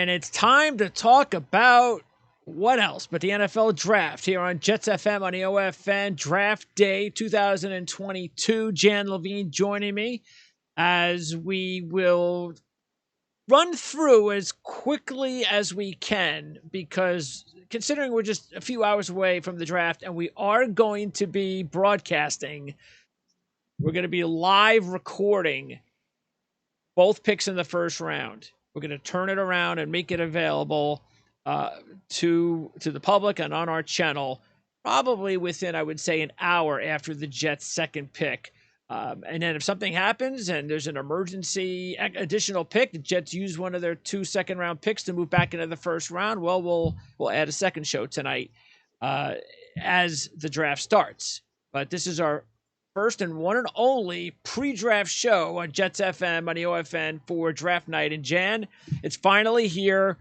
And it's time to talk about what else but the NFL draft here on Jets FM on the OFN Draft Day 2022. Jan Levine joining me as we will run through as quickly as we can, because considering we're just a few hours away from the draft and we are going to be broadcasting, we're going to be live recording both picks in the first round. We're going to turn it around and make it available to the public and on our channel, probably within, I would say, an hour after the Jets' second pick. And then if something happens and there's an emergency additional pick, the Jets use one of their 2 second-round picks to move back into the first round, well, we'll add a second show tonight as the draft starts. But this is our first and one and only pre-draft show on Jets FM on the OFN for draft night. And Jan, it's finally here,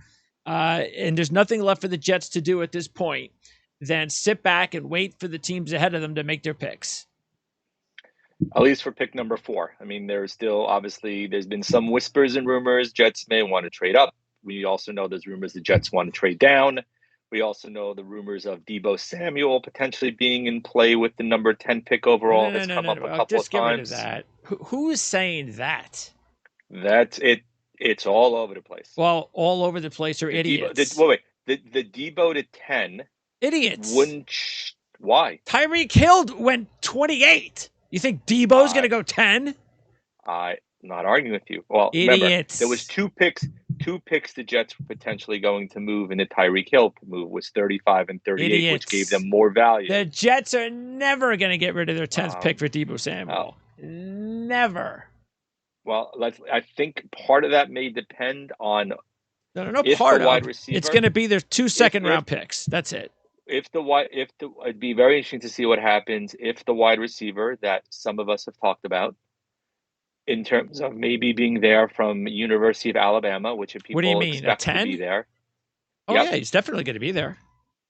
and there's nothing left for the Jets to do at this point than sit back and wait for the teams ahead of them to make their picks. At least for pick number 4. I mean, there's been some whispers and rumors Jets may want to trade up. We also know there's rumors the Jets want to trade down. We also know the rumors of Deebo Samuel potentially being in play with the number 10 pick overall. That's come up a couple of times. That. Who is saying that? That's it. It's all over the place. Well, all over the place are idiots. The Deebo to 10. Idiots. Why? Tyreek Hill went 28. You think Deebo's going to go 10? I'm not arguing with you. Well, idiots. Remember, there was two picks the Jets were potentially going to move, and the Tyreek Hill move was 35 and 38, idiots. Which gave them more value. The Jets are never going to get rid of their 10th pick for Deebo Samuel. Never. Well, I think part of that may depend on no part of wide receiver. It's going to be their 2 second-round picks. That's it. It'd be very interesting to see what happens if the wide receiver that some of us have talked about, in terms of maybe being there from University of Alabama, which people expect to be there. Oh, yep. Yeah, he's definitely going to be there.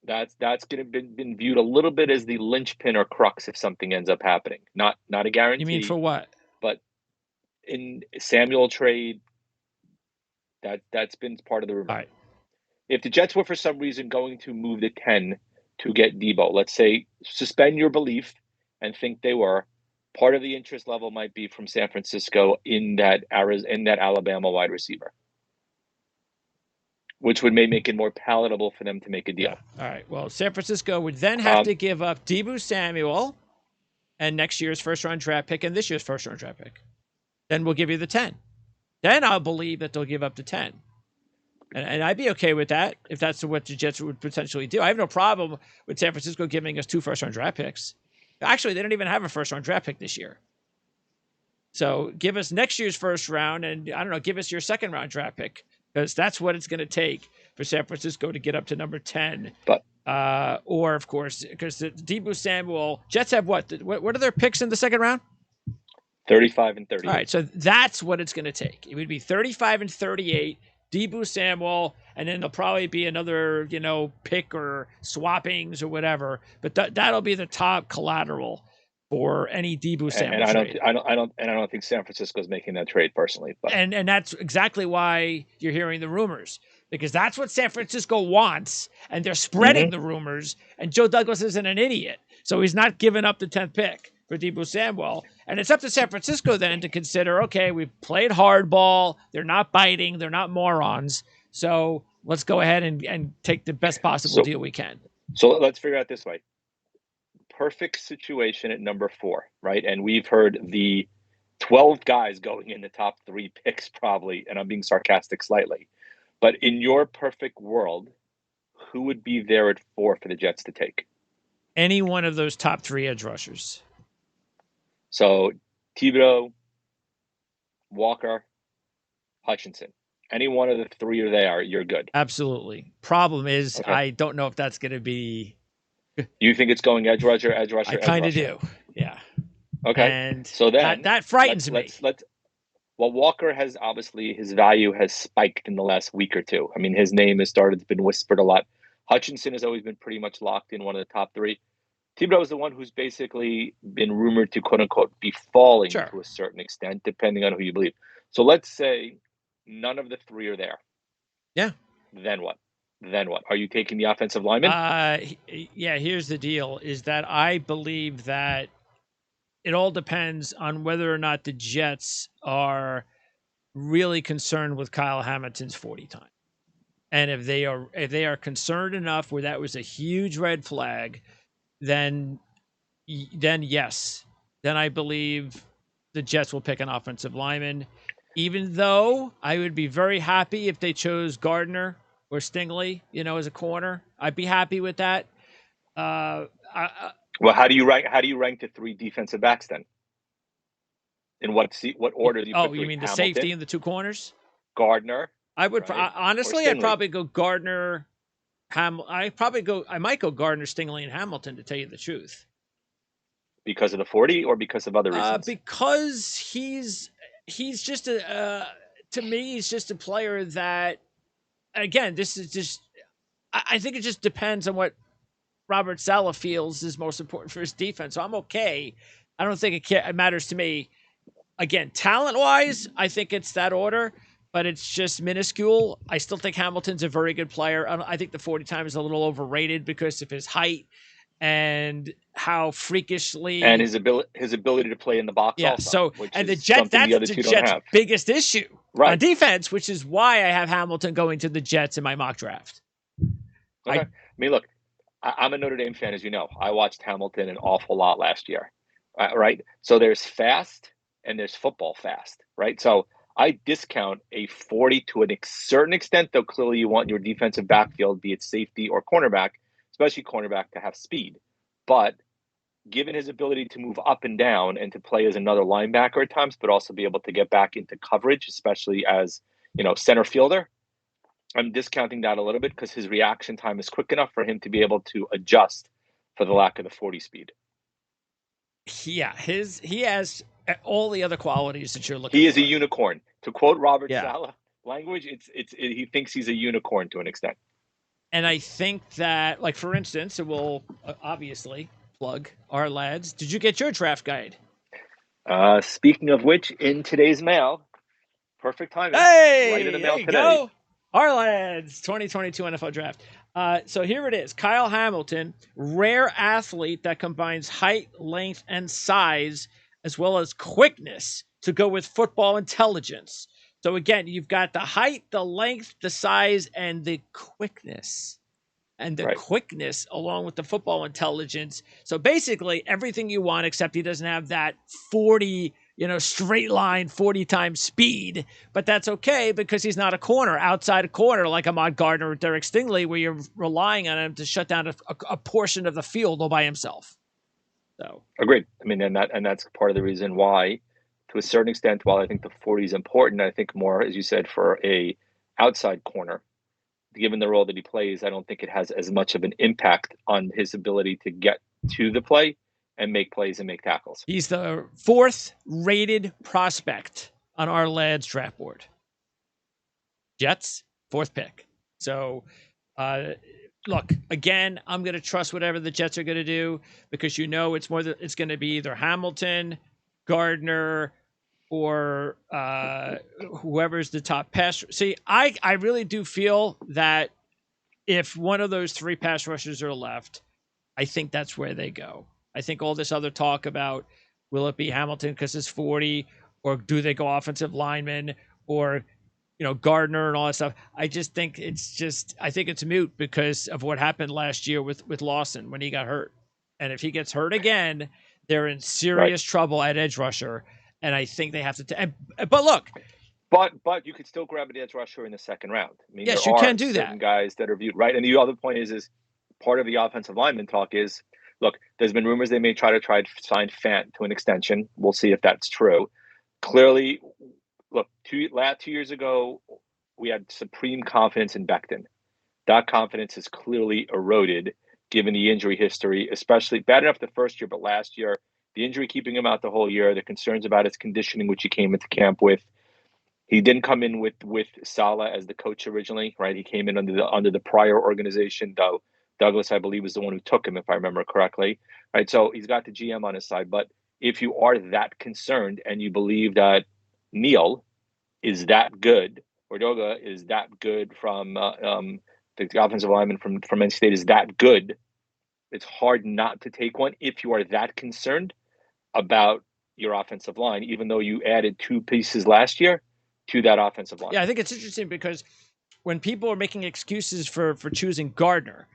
That's going to been viewed a little bit as the linchpin or crux if something ends up happening. Not a guarantee. You mean for what? But in Samuel trade, that's been part of the rumor. All right. If the Jets were for some reason going to move the 10 to get Deebo, let's say suspend your belief and think they were, part of the interest level might be from San Francisco in that Alabama wide receiver, which would make it more palatable for them to make a deal. Yeah. All right. Well, San Francisco would then have to give up Deebo Samuel and next year's first-round draft pick and this year's first-round draft pick. Then we'll give you the 10. Then I'll believe that they'll give up the 10. And I'd be okay with that if that's what the Jets would potentially do. I have no problem with San Francisco giving us 2 first-round draft picks. Actually, they don't even have a first-round draft pick this year. So give us next year's first round and, I don't know, give us your second-round draft pick, because that's what it's going to take for San Francisco to get up to number 10. But or, of course, because the Deebo Samuel, Jets have what? What are their picks in the second round? 35 and 38. All right, so that's what it's going to take. It would be 35 and 38, Deebo Samuel, and then there'll probably be another, pick or swappings or whatever. But that'll be the top collateral for any Deebo Samuel trade. I don't think San Francisco's making that trade personally. But and that's exactly why you're hearing the rumors, because that's what San Francisco wants, and they're spreading the rumors. And Joe Douglas isn't an idiot, so he's not giving up the 10th pick for Deebo Samuel. And it's up to San Francisco then to consider, okay, we've played hardball. They're not biting. They're not morons. So let's go ahead and take the best possible deal we can. So let's figure out this way. Perfect situation at number 4, right? And we've heard the 12 guys going in the top 3 picks probably, and I'm being sarcastic slightly. But in your perfect world, who would be there at 4 for the Jets to take? Any one of those top 3 edge rushers. So Thibodeau, Walker, Hutchinson. Any one of the 3 are there, you're good. Absolutely. Problem is, okay, I don't know if that's going to be... You think it's going edge rusher? I kind of do, yeah. Okay, and so then that frightens me. Well, Walker has obviously, his value has spiked in the last week or 2. I mean, his name has been whispered a lot. Hutchinson has always been pretty much locked in, one of the top 3. Thibodeau is the one who's basically been rumored to, quote unquote, be falling to a certain extent, depending on who you believe. So let's say none of the 3 are there. Yeah. Then what? Then what? Are you taking the offensive lineman? Yeah, here's the deal, is that I believe that it all depends on whether or not the Jets are really concerned with Kyle Hamilton's 40 time. And if they are concerned enough where that was a huge red flag, then yes. Then I believe the Jets will pick an offensive lineman. Even though I would be very happy if they chose Gardner or Stingley, as a corner. I'd be happy with that. Well, how do you rank the 3 defensive backs then? In what order do you put 3? You mean the Hamilton, safety and the 2 corners? Gardner. I would honestly, I'd probably go Gardner. I might go Gardner, Stingley, and Hamilton, to tell you the truth. Because of the 40 or because of other reasons? Because he's just to me, he's just a player that, again, this is just, I think it just depends on what Robert Saleh feels is most important for his defense. So I'm okay. I don't think it matters to me. Again, talent-wise, I think it's that order, but it's just minuscule. I still think Hamilton's a very good player. I think the 40 time is a little overrated because of his height and how freakishly, and his ability to play in the box. Yeah. Also, and the Jets, that's the Jets' biggest issue on defense, which is why I have Hamilton going to the Jets in my mock draft. Okay. I mean, look, I'm a Notre Dame fan, as you know. I watched Hamilton an awful lot last year, right? So there's fast and there's football fast, right? So I discount a 40 to a certain extent, though clearly you want your defensive backfield, be it safety or cornerback, especially cornerback, to have speed. But given his ability to move up and down and to play as another linebacker at times, but also be able to get back into coverage, especially as, center fielder, I'm discounting that a little bit because his reaction time is quick enough for him to be able to adjust for the lack of the 40 speed. Yeah, he has all the other qualities that you're looking for. He is a unicorn. To quote Robert Saleh language, he thinks he's a unicorn to an extent. And I think that, like, for instance, it will obviously plug our lads. Did you get your draft guide? Speaking of which, in today's mail, perfect timing. Hey, right in the mail there you today. Go. Ourlads 2022 NFL Draft. So here it is. Kyle Hamilton, rare athlete that combines height, length, and size, as well as quickness to go with football intelligence. So again, you've got the height, the length, the size, and the quickness. And the quickness along with the football intelligence. So basically everything you want, except he doesn't have that 40, straight line 40 times speed. But that's okay because he's not a corner, outside a corner like Ahmad Gardner or Derek Stingley, where you're relying on him to shut down a portion of the field all by himself. So agreed. I mean, and that's part of the reason why, to a certain extent, while I think the 40 is important, I think more, as you said, for a outside corner, given the role that he plays, I don't think it has as much of an impact on his ability to get to the play and make plays and make tackles. He's the 4th rated prospect on our lads draft board. Jets, 4th pick. So, look, again, I'm going to trust whatever the Jets are going to do because it's going to be either Hamilton, Gardner, or whoever's the top pass. See, I really do feel that if one of those 3 pass rushers are left, I think that's where they go. I think all this other talk about will it be Hamilton because it's 40, or do they go offensive lineman, or Gardner and all that stuff. I think it's moot because of what happened last year with Lawson when he got hurt. And if he gets hurt again, they're in serious trouble at edge rusher. And I think they have to. But look, but you could still grab an edge rusher in the 2nd round. I mean, yes, you can do that. Guys that are viewed right. And the other point is part of the offensive lineman talk is, look, there's been rumors they may try to sign Fant to an extension. We'll see if that's true. Clearly, look, 2 years ago, we had supreme confidence in Becton. That confidence has clearly eroded given the injury history, especially bad enough the first year, but last year, the injury keeping him out the whole year, the concerns about his conditioning, which he came into camp with. He didn't come in with Saleh as the coach originally, right? He came in under the prior organization, though Douglas, I believe, was the one who took him, if I remember correctly, right? So he's got the GM on his side. But if you are that concerned and you believe that Neal is that good Ordoga is that good from the offensive lineman from NC State is that good. It's hard not to take one if you are that concerned about your offensive line, even though you added 2 pieces last year to that offensive line. Yeah, I think it's interesting because when people are making excuses for choosing Gardner,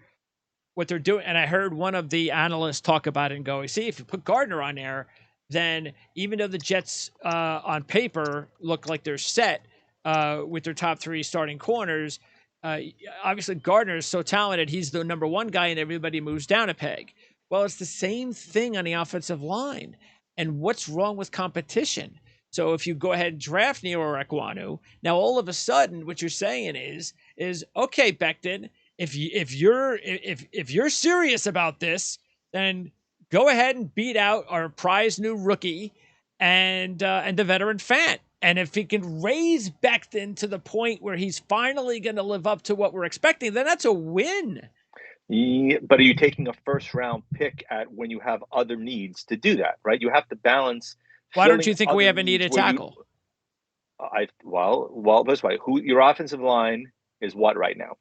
what they're doing, and I heard one of the analysts talk about it and go, see, if you put Gardner on there, then even though the Jets on paper look like they're set with their top 3 starting corners, obviously Gardner is so talented, he's the number 1 guy and everybody moves down a peg. Well, it's the same thing on the offensive line. And what's wrong with competition? So if you go ahead and draft Neo or Ekwonu, now all of a sudden what you're saying is okay, Becton, if you're serious about this, then go ahead and beat out our prize new rookie and the veteran Fant. And if he can raise Becton to the point where he's finally going to live up to what we're expecting, then that's a win. Yeah, but are you taking a first-round pick at when you have other needs to do that, right? You have to balance. Why don't you think we have a need at tackle? Well, this way, your offensive line is what right now?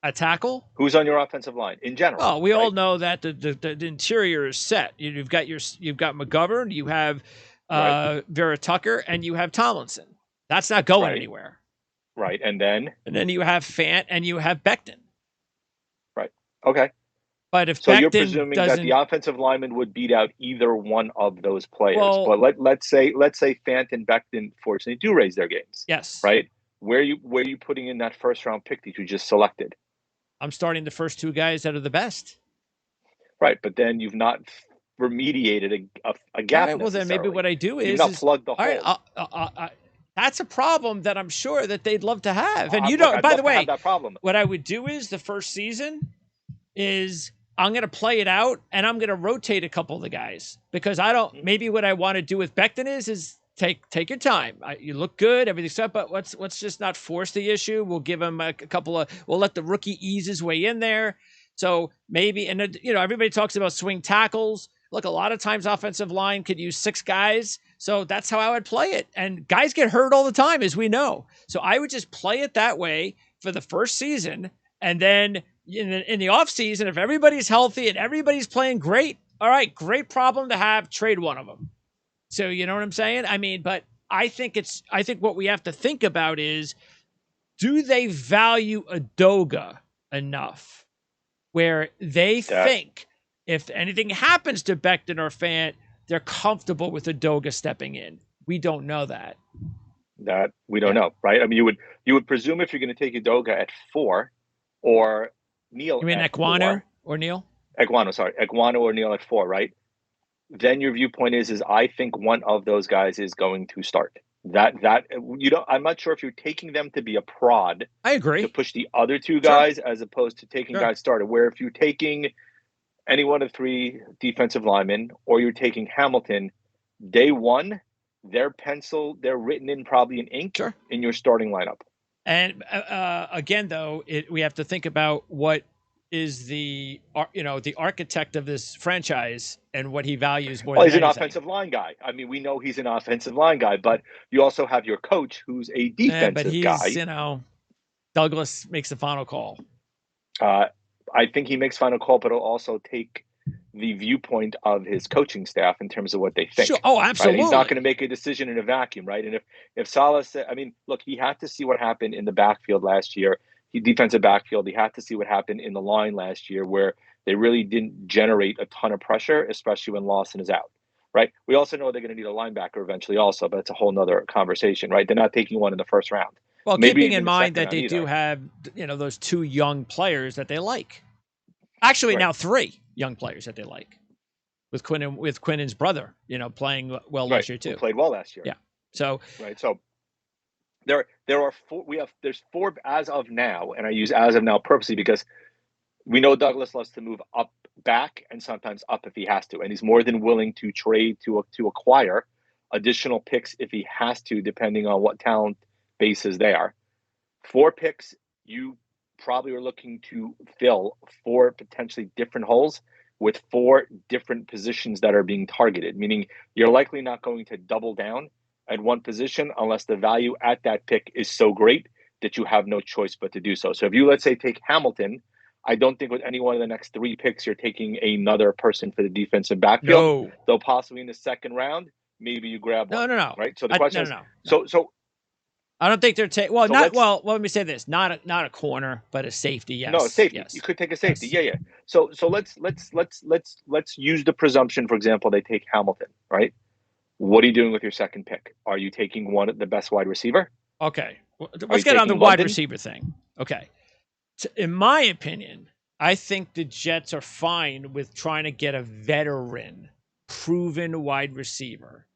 A tackle? Who's on your offensive line in general? Oh, we all know that the interior is set. You've got McGovern, you have Vera Tucker, and you have Tomlinson. That's not going anywhere. Right, and then you have Fant and you have Becton. Right. Okay. But if so Becton you're presuming that the offensive lineman would beat out either one of those players. Well, but let's say Fant and Becton fortunately do raise their games. Yes. Right. Where are you putting in that first round pick that you just selected? I'm starting the first 2 guys that are the best. Right, but then you've not remediated a gap. Right, well, then maybe what I do is you've not plugged the hole. All right, that's a problem that I'm sure that they'd love to have. And by the way, that problem. What I would do is the first season is I'm going to play it out and I'm going to rotate a couple of the guys because maybe what I want to do with Becton is take your time. You look good, everything's up, but let's just not force the issue. We'll give him we'll let the rookie ease his way in there. So maybe, and everybody talks about swing tackles. Look, a lot of times offensive line could use 6 guys. So that's how I would play it. And guys get hurt all the time, as we know. So I would just play it that way for the first season. And then in the off season, if everybody's healthy and everybody's playing great, all right, great problem to have, trade one of them. So you know what I'm saying? I mean, but I think what we have to think about is, do they value Udoga enough where they think if anything happens to Becton or Fant, they're comfortable with Udoga stepping in? We don't know that. That we don't know, right? I mean, you would presume if you're going to take Udoga at 4 or Neal. You mean Ekwonu or Neal? Ekwonu or Neal at 4, right? Then your viewpoint is I think one of those guys is going to start. I'm not sure if you're taking them to be a prod. I agree. To push the other 2 guys as opposed to taking guys started. Where if you're taking any one of 3 defensive linemen or you're taking Hamilton, day 1, they're written in probably in ink in your starting lineup. And again, though, we have to think about what is the architect of this franchise and what he values more. Well, he's an offensive line guy. I mean, we know he's an offensive line guy, but you also have your coach who's a defensive guy. Douglas makes the final call. I think he makes final call, but he'll also take the viewpoint of his coaching staff in terms of what they think. Sure. Oh, absolutely. Right? He's not going to make a decision in a vacuum, right? And if Saleh said, I mean, look, he had to see what happened in the backfield last year. Defensive backfield, he had to see what happened in the line last year where they really didn't generate a ton of pressure, especially when Lawson is out, right? We also know they're going to need a linebacker eventually also, but it's a whole nother conversation, right? They're not taking one in the first round. Well, keeping in mind that they do have, those 2 young players that they like. Actually, now 3 young players that they like. With Quinnen's brother, playing well last year too. Who played well last year. Yeah. So there are 4. There's 4 as of now, and I use as of now purposely because we know Douglas loves to move up, back, and sometimes up if he has to, and he's more than willing to trade to acquire additional picks if he has to, depending on what talent bases they are. 4 picks, you probably are looking to fill 4 potentially different holes with 4 different positions that are being targeted, meaning you're likely not going to double down at one position unless the value at that pick is so great that you have no choice but to do so. So if you, let's say, take Hamilton, I don't think with any one of the next 3 picks you're taking another person for the defensive backfield. No. Though possibly in the second round, maybe you grab one. No. Right. So the question No. so I don't think they're taking. Well, so not well. Let me say this: not a corner, but a safety. Yes. no, safety. Yes. You could take a safety. Yes. Yeah. So let's use the presumption, for example, they take Hamilton, right? What are you doing with your second pick? Are you taking the best wide receiver? Okay. Let's get on the wide receiver thing. Okay. In my opinion, I think the Jets are fine with trying to get a veteran, proven wide receiver.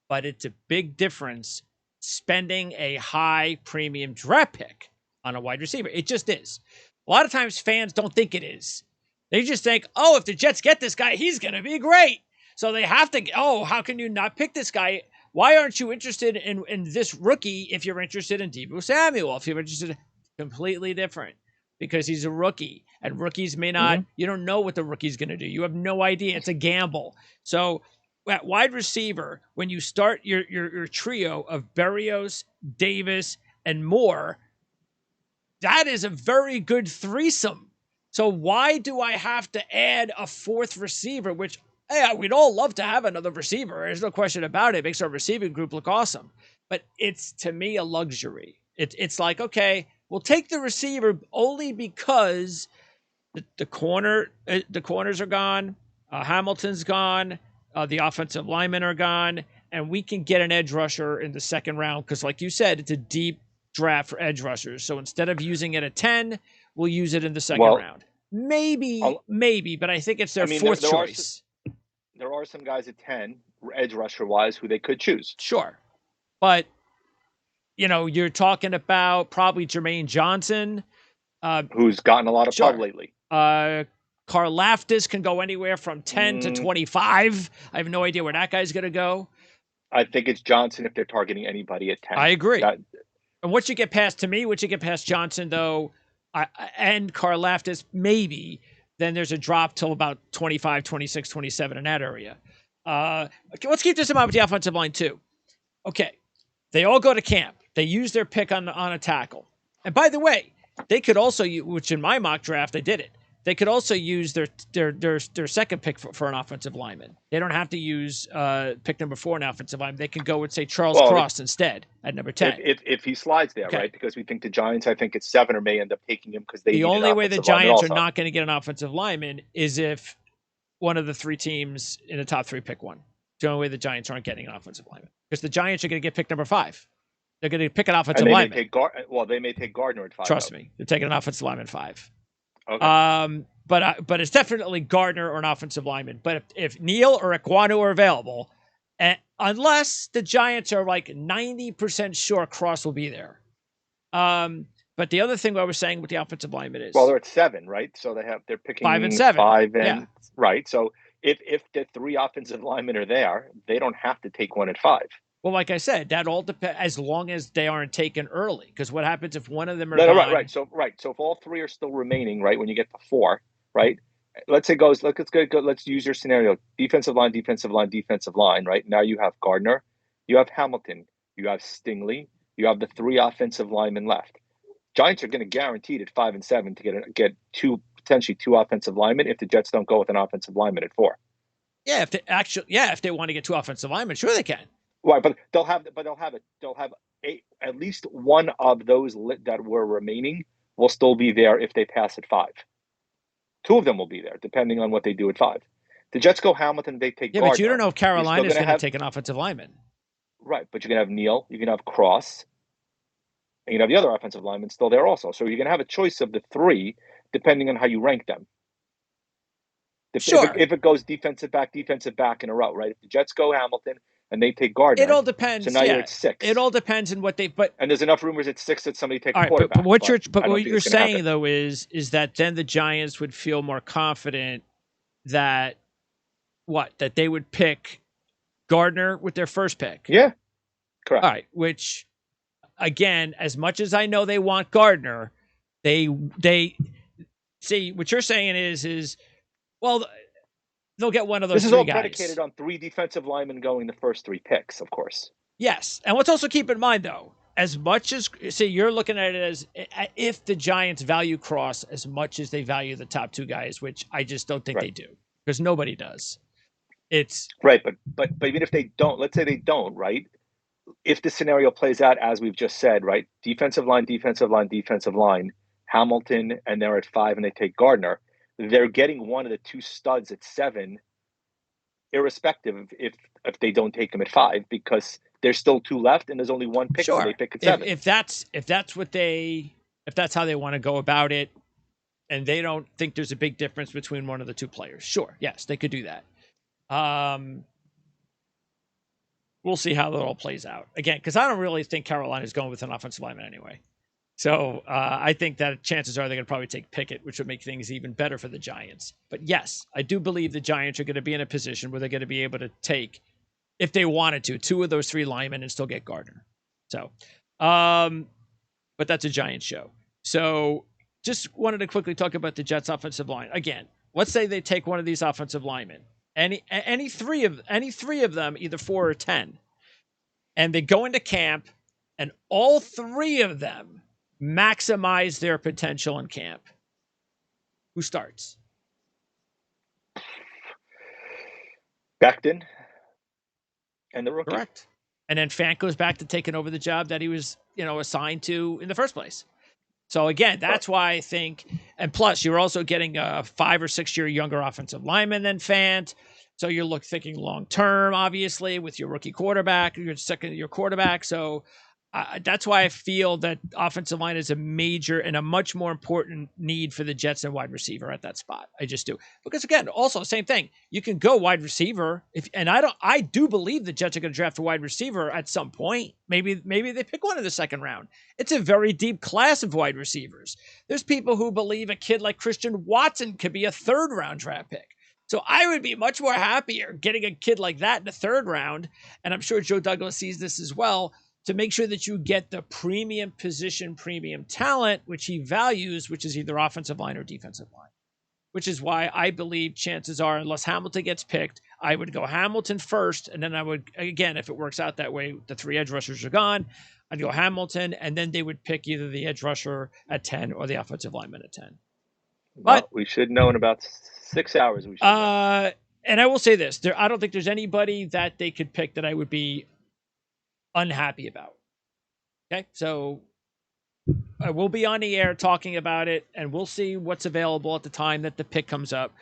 But it's a big difference spending a high premium draft pick on a wide receiver. It just is. A lot of times fans don't think it is. They just think, oh, if the Jets get this guy, he's going to be great. So they have to, how can you not pick this guy? Why aren't you interested in this rookie if you're interested in Deebo Samuel? If you're interested, completely different because he's a rookie and rookies may not, you don't know what the rookie's going to do. You have no idea. It's a gamble. So at wide receiver, when you start your trio of Berrios, Davis, and Moore, that is a very good threesome. So why do I have to add a 4th receiver, which we'd all love to have another receiver. There's no question about it. It makes our receiving group look awesome. But it's, to me, a luxury. It's like, okay, we'll take the receiver only because the corners are gone, Hamilton's gone, the offensive linemen are gone, and we can get an edge rusher in the second round because, like you said, it's a deep draft for edge rushers. So instead of using it at 10, we'll use it in the second round. Maybe, but I think it's their 4th choice. There are some guys at 10, edge rusher wise, who they could choose. Sure. But, you're talking about probably Jermaine Johnson. Who's gotten a lot of pub lately. Karlaftis can go anywhere from 10 to 25. I have no idea where that guy's going to go. I think it's Johnson if they're targeting anybody at 10. I agree. And once you get past Johnson, though, and Karlaftis, maybe, then there's a drop till about 25, 26, 27 in that area. Let's keep this in mind with the offensive line, too. Okay, they all go to camp. They use their pick on a tackle. And by the way, they could also, which in my mock draft, they did it. They could also use their second pick for an offensive lineman. They don't have to use pick number 4 an offensive lineman. They can go with, say, Charles Cross instead at number 10. If he slides there, right? Because we think the Giants, I think it's 7 or may end up taking him because they. The only way the Giants are not going to get an offensive lineman is if one of the 3 teams in the top 3 pick one. It's the only way the Giants aren't getting an offensive lineman because the Giants are going to get pick number 5. They're going to pick an offensive lineman. They may take Gardner at 5. Trust me, they're taking an offensive lineman 5. Okay. But it's definitely Gardner or an offensive lineman. But if Neal or Ekwonu are available, unless the Giants are like 90% sure Cross will be there. But the other thing I was saying with the offensive lineman is, they're at 7, right? So they're picking 5 and 7. 5 and right. So if the 3 offensive linemen are there, they don't have to take one at 5. Well, like I said, that all depends as long as they aren't taken early. Because what happens if one of them are gone? Right. So if all 3 are still remaining, right, when you get to 4, right? Let's use your scenario. Defensive line, right? Now you have Gardner, you have Hamilton, you have Stingley, you have the 3 offensive linemen left. Giants are going to guarantee at 5 and 7 to get potentially 2 offensive linemen if the Jets don't go with an offensive lineman at 4. Yeah, if they want to get 2 offensive linemen, sure they can. Right, but they'll have at least one of those that were remaining will still be there if they pass at 5. 2 of them will be there, depending on what they do at 5. The Jets go Hamilton, they take Gardner. Yeah, but you don't know if Carolina's going to take an offensive lineman. Right, but you're going to have Neal, you're going to have Cross, and you have the other offensive lineman still there also. So you're going to have a choice of the 3, depending on how you rank them. Sure. If it goes defensive back in a row, right? If the Jets go Hamilton and they take Gardner, it all depends. So now you're at 6. It all depends on what they. And there's enough rumors at 6 that somebody take a quarterback. But what you're saying though is that then the Giants would feel more confident that they would pick Gardner with their first pick. Yeah, correct. All right, which again, as much as I know they want Gardner, they see what you're saying is well, they'll get one of those This is three all guys. predicated on 3 defensive linemen going the first 3 picks, of course. Yes. And let's also keep in mind, though, as much as, see, you're looking at it as if the Giants value Cross as much as they value the top 2 guys, which I just don't think they do, because nobody does. It's right, but even if they don't, let's say they don't, right? If the scenario plays out as we've just said, right? Defensive line, Hamilton, and they're at 5 and they take Gardner, they're getting one of the 2 studs at 7, irrespective if they don't take him at 5, because there's still 2 left and there's only 1 pick, so they pick at 7. If that's how they want to go about it, and they don't think there's a big difference between one of the 2 players, sure, yes, they could do that. We'll see how that all plays out. Again, because I don't really think Carolina's going with an offensive lineman anyway. So I think that chances are they're going to probably take Pickett, which would make things even better for the Giants. But yes, I do believe the Giants are going to be in a position where they're going to be able to take, if they wanted to, 2 of those 3 linemen and still get Gardner. So, but that's a Giants show. So just wanted to quickly talk about the Jets offensive line. Again, let's say they take one of these offensive linemen, any three of them, either 4 or 10, and they go into camp, and all 3 of them maximize their potential in camp. Who starts? Becton and the rookie. Correct. And then Fant goes back to taking over the job that he was, assigned to in the first place. So again, that's why I think, and plus you're also getting a 5 or 6 year younger offensive lineman than Fant. So you're thinking long term, obviously, with your rookie quarterback, your second year quarterback. So that's why I feel that offensive line is a major and a much more important need for the Jets than wide receiver at that spot. I just do. Because again, also same thing. You can go wide receiver I do believe the Jets are going to draft a wide receiver at some point. Maybe they pick one in the second round. It's a very deep class of wide receivers. There's people who believe a kid like Christian Watson could be a 3rd round draft pick. So I would be much more happier getting a kid like that in the 3rd round. And I'm sure Joe Douglas sees this as well, to make sure that you get the premium position, premium talent, which he values, which is either offensive line or defensive line. Which is why I believe chances are, unless Hamilton gets picked, I would go Hamilton first. And then I would, again, if it works out that way, the 3 edge rushers are gone, I'd go Hamilton, and then they would pick either the edge rusher at 10 or the offensive lineman at 10. But we should know in about 6 hours. We should know. And I will say this, I don't think there's anybody that they could pick that I would be unhappy about. Okay, so I will be on the air talking about it, and we'll see what's available at the time that the pick comes up.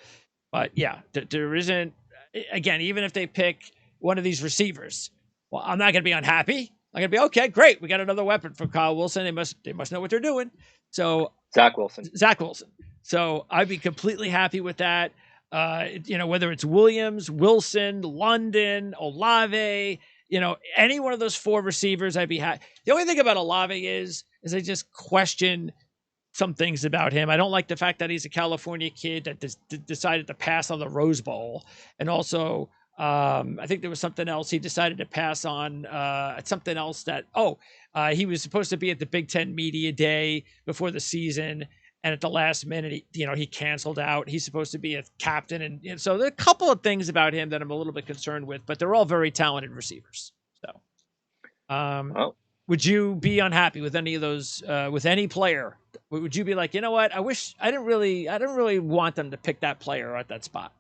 But yeah, there isn't, again, even if they pick one of these receivers, well, I'm not going to be unhappy. I'm going to be, okay, great, we got another weapon from Kyle Wilson. They must know what they're doing. So Zach Wilson. So I'd be completely happy with that. Whether it's Williams, Wilson, London, Olave, any one of those 4 receivers, I'd be happy. The only thing about Olave is I just question some things about him. I don't like the fact that he's a California kid that decided to pass on the Rose Bowl. And also, I think there was something else. He decided to pass on something else that, he was supposed to be at the Big Ten Media Day before the season. And at the last minute, he canceled out. He's supposed to be a captain. And so there are a couple of things about him that I'm a little bit concerned with, but they're all very talented receivers. So, would you be unhappy with any of those, with any player? Would you be like, you know what? I wish I didn't really want them to pick that player at that spot.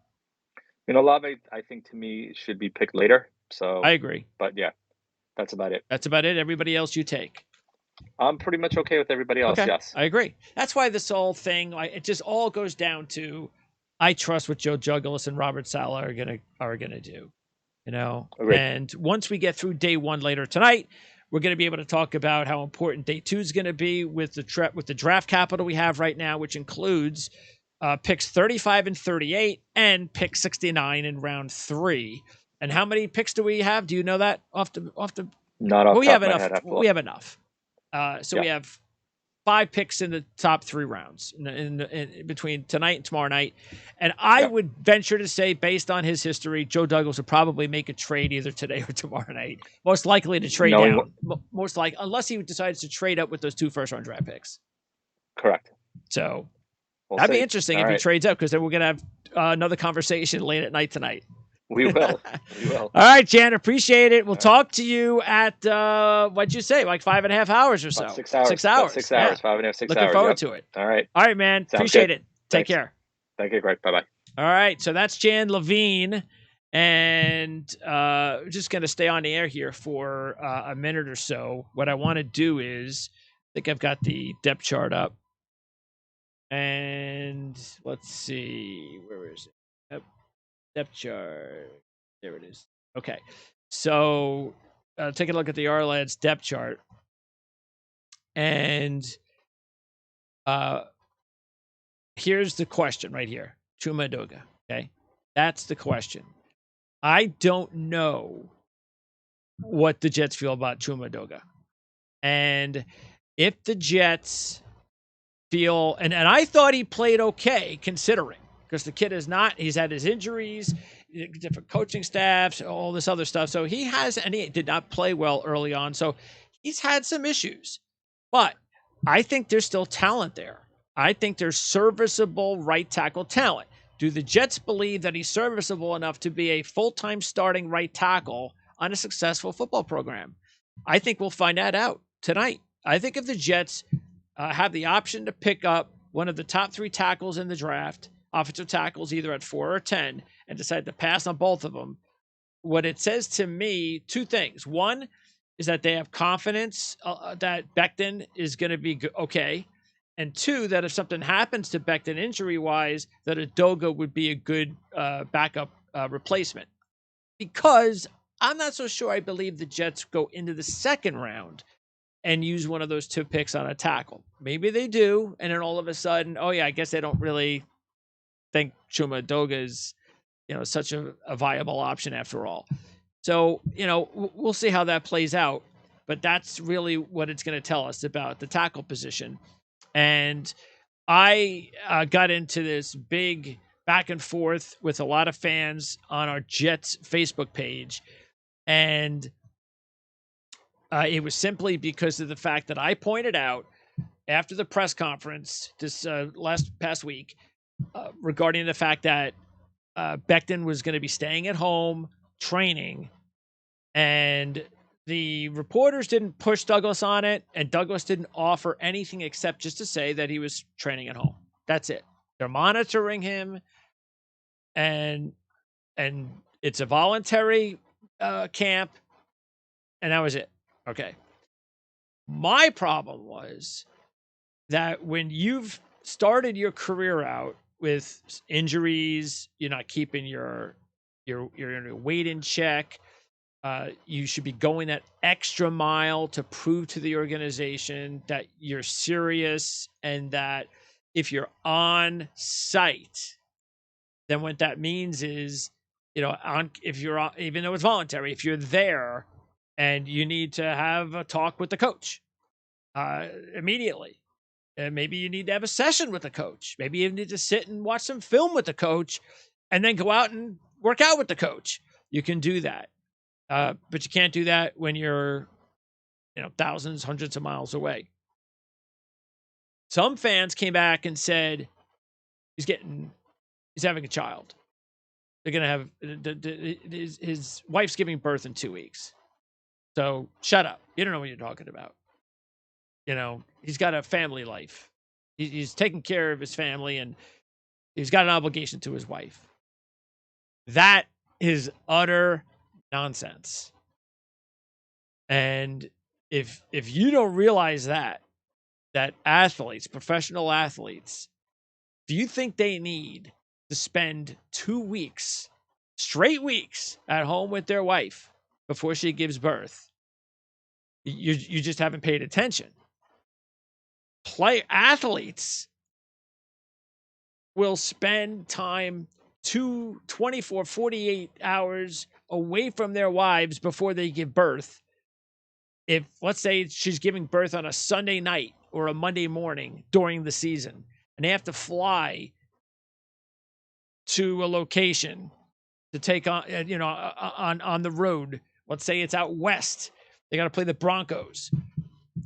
Olave, I think to me should be picked later. So I agree. But yeah, that's about it. Everybody else you take. I'm pretty much okay with everybody else. Okay. Yes, I agree. That's why this whole thing, it just all goes down to, I trust what Joe Douglas and Robert Saleh are gonna do. Agreed. And once we get through day 1 later tonight, we're going to be able to talk about how important day 2 is going to be with the draft capital we have right now, which includes picks 35 and 38 and pick 69 in round 3. And how many picks do we have? Do you know that off the? Not off. Well, we have enough. We have enough. We have 5 picks in the top 3 rounds in between tonight and tomorrow night. And I would venture to say, based on his history, Joe Douglas would probably make a trade either today or tomorrow night. Most likely to trade down. Most likely, unless he decides to trade up with those 2 first-round draft picks. Correct. So, We'll That'd be see. interesting All if he right. trades up, because then we're going to have another conversation late at night tonight. We will. We will. All right, Jan, appreciate it. We'll All right. talk to you at, what'd you say, like 5.5 hours or so? About 6 hours. 6 hours. About 6 hours. Yeah. 5.5, 6 Looking hours. forward Yep. to it. All right. All right, man. Sounds Appreciate good. it. Take Thanks. care. Thank you, Greg. Bye-bye. All right, so that's Jan Levine, and just going to stay on the air here for a minute or so. What I want to do is, I think I've got the depth chart up, and let's see, where is it? Depth chart. There it is. Okay, so take a look at the Ourlads depth chart, and here's the question right here. Chuma Edoga, okay? That's the question. I don't know what the Jets feel about Chuma Edoga. And if the Jets feel, and I thought he played okay considering, because the kid is not, he's had his injuries, different coaching staffs, all this other stuff. So he has, and he did not play well early on. So he's had some issues. But I think there's still talent there. I think there's serviceable right tackle talent. Do the Jets believe that he's serviceable enough to be a full-time starting right tackle on a successful football program? I think we'll find that out tonight. I think if the Jets have the option to pick up one of the top 3 tackles in the draft, offensive tackles either at 4 or 10, and decide to pass on both of them, what it says to me, 2 things. One is that they have confidence that Becton is going to be okay. And 2, that if something happens to Becton injury-wise, that Edoga would be a good backup replacement. Because I'm not so sure I believe the Jets go into the second round and use one of those 2 picks on a tackle. Maybe they do, and then all of a sudden, oh yeah, I guess they don't really think Chuma Edoga is, such a viable option after all. So, we'll see how that plays out. But that's really what it's going to tell us about the tackle position. And I got into this big back and forth with a lot of fans on our Jets Facebook page. And it was simply because of the fact that I pointed out after the press conference this past week regarding the fact that Becton was going to be staying at home training, and the reporters didn't push Douglas on it, and Douglas didn't offer anything except just to say that he was training at home. That's it. They're monitoring him, and it's a voluntary camp, and that was it. Okay. My problem was that when you've started your career out with injuries, you're not keeping your weight in check. You should be going that extra mile to prove to the organization that you're serious, and that if you're on site, then what that means is, if you're, even though it's voluntary, if you're there and you need to have a talk with the coach immediately, and maybe you need to have a session with the coach. Maybe you need to sit and watch some film with the coach and then go out and work out with the coach. You can do that. But you can't do that when you're, thousands, hundreds of miles away. Some fans came back and said he's having a child. They're going to have his wife's giving birth in 2 weeks. So shut up. You don't know what you're talking about. He's got a family life. He's taking care of his family, and he's got an obligation to his wife. That is utter nonsense. And if you don't realize that athletes, professional athletes, do you think they need to spend 2 weeks, straight weeks, at home with their wife before she gives birth? You just haven't paid attention. Athletes will spend time 24, 48 hours away from their wives before they give birth. If, let's say, she's giving birth on a Sunday night or a Monday morning during the season, and they have to fly to a location to take on, on the road. Let's say it's out west. They got to play the Broncos,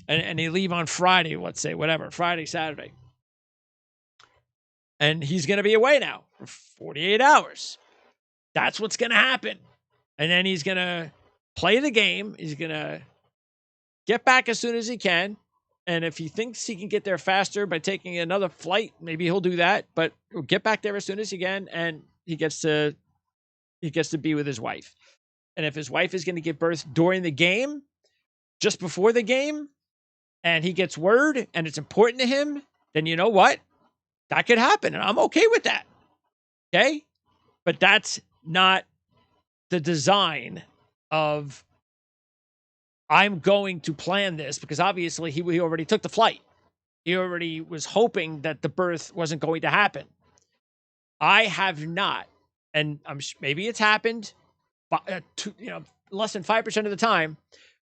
and they leave on Friday, let's say, whatever, Friday, Saturday. And he's going to be away now for 48 hours. That's what's going to happen. And then he's going to play the game. He's going to get back as soon as he can. And if he thinks he can get there faster by taking another flight, maybe he'll do that. But he'll get back there as soon as he can, and he gets to be with his wife. And if his wife is going to give birth during the game, just before the game, and he gets word and it's important to him, then you know what? That could happen, and I'm okay with that. Okay? But that's not the design of I'm going to plan this, because obviously he already took the flight. He already was hoping that the birth wasn't going to happen. I have not, and maybe it's happened, but less than 5% of the time,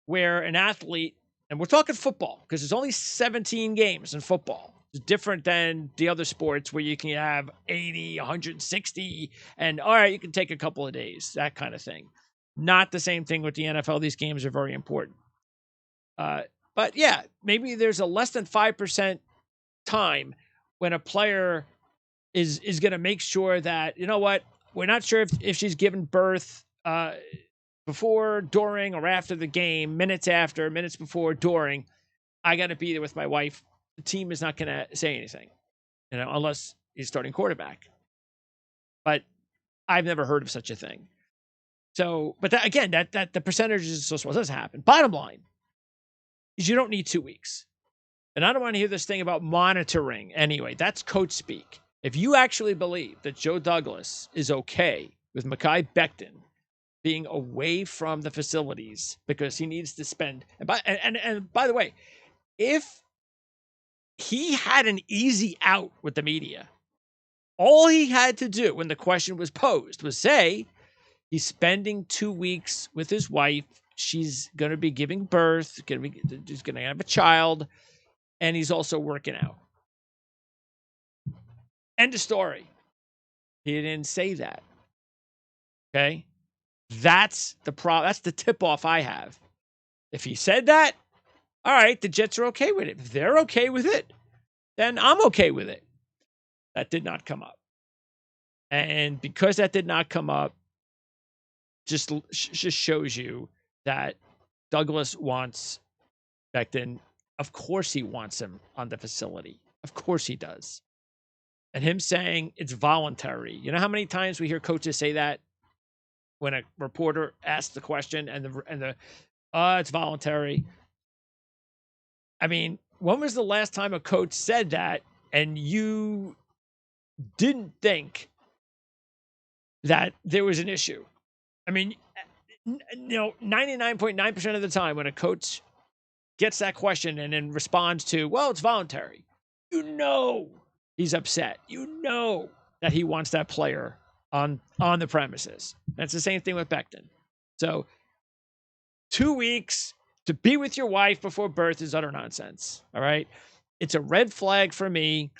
where an athlete, and we're talking football, because there's only 17 games in football. It's different than the other sports where you can have 80, 160, and all right, you can take a couple of days, that kind of thing. Not the same thing with the NFL. These games are very important. But yeah, maybe there's a less than 5% time when a player is going to make sure that, you know what, we're not sure if she's given birth before, during, or after the game, minutes after, minutes before, during. I got to be there with my wife. The team is not going to say anything, unless he's starting quarterback. But I've never heard of such a thing. So, but that, again, that the percentage is so small. It doesn't happen. Bottom line is you don't need 2 weeks. And I don't want to hear this thing about monitoring anyway. That's coach speak. If you actually believe that Joe Douglas is okay with Mekhi Becton being away from the facilities because he needs to spend, and by the way, if he had an easy out with the media, all he had to do when the question was posed was say, he's spending 2 weeks with his wife. She's going to be giving birth. She's going to have a child. And he's also working out. End of story. He didn't say that. Okay? That's the problem. That's the tip-off I have. If he said that, all right, the Jets are okay with it. If they're okay with it, then I'm okay with it. That did not come up. And because that did not come up, just shows you that Douglas wants Becton. Of course he wants him on the facility. Of course he does. And him saying it's voluntary. You know how many times we hear coaches say that when a reporter asks the question and it's voluntary. I mean, when was the last time a coach said that and you didn't think that there was an issue? I mean, 99.9% of the time when a coach gets that question and then responds to, well, it's voluntary, he's upset. That he wants that player on the premises. That's the same thing with Becton. So 2 weeks to be with your wife before birth is utter nonsense. All right. It's a red flag for me,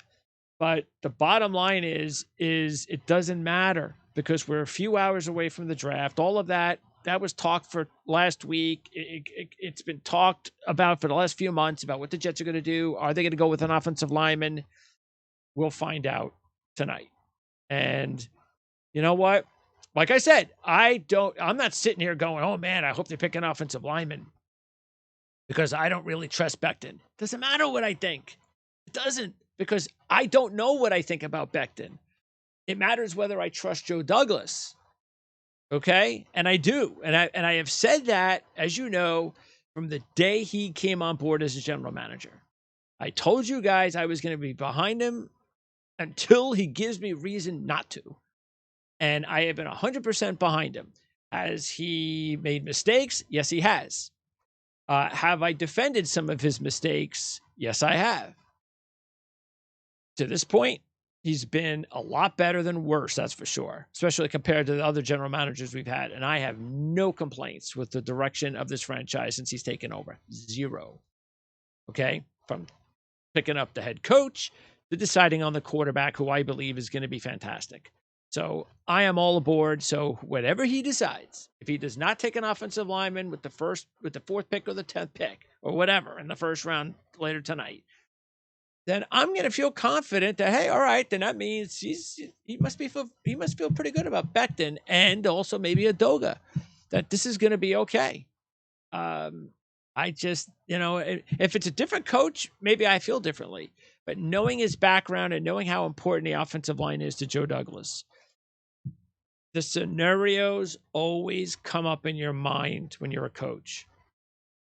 but the bottom line is it doesn't matter because we're a few hours away from the draft. All of that was talked for last week. It's been talked about for the last few months about what the Jets are going to do. Are they going to go with an offensive lineman? We'll find out tonight. And you know what? Like I said, I'm not sitting here going, oh man, I hope they pick an offensive lineman because I don't really trust Becton. Doesn't matter what I think. It doesn't, because I don't know what I think about Becton. It matters whether I trust Joe Douglas. Okay? And I do. And I have said that, as you know, from the day he came on board as a general manager. I told you guys I was going to be behind him until he gives me reason not to. And I have been 100% behind him. Has he made mistakes? Yes, he has. Have I defended some of his mistakes? Yes, I have. To this point, he's been a lot better than worse, that's for sure, especially compared to the other general managers we've had. And I have no complaints with the direction of this franchise since he's taken over. Zero. Okay? From picking up the head coach to deciding on the quarterback, who I believe is going to be fantastic. So I am all aboard. So whatever he decides, if he does not take an offensive lineman with the 4th pick or the 10th pick or whatever in the first round later tonight, then I'm going to feel confident that, hey, all right, then that means he must feel pretty good about Becton and also maybe a Doga, that this is going to be okay. I just, if it's a different coach, maybe I feel differently. But knowing his background and knowing how important the offensive line is to Joe Douglas, the scenarios always come up in your mind when you're a coach.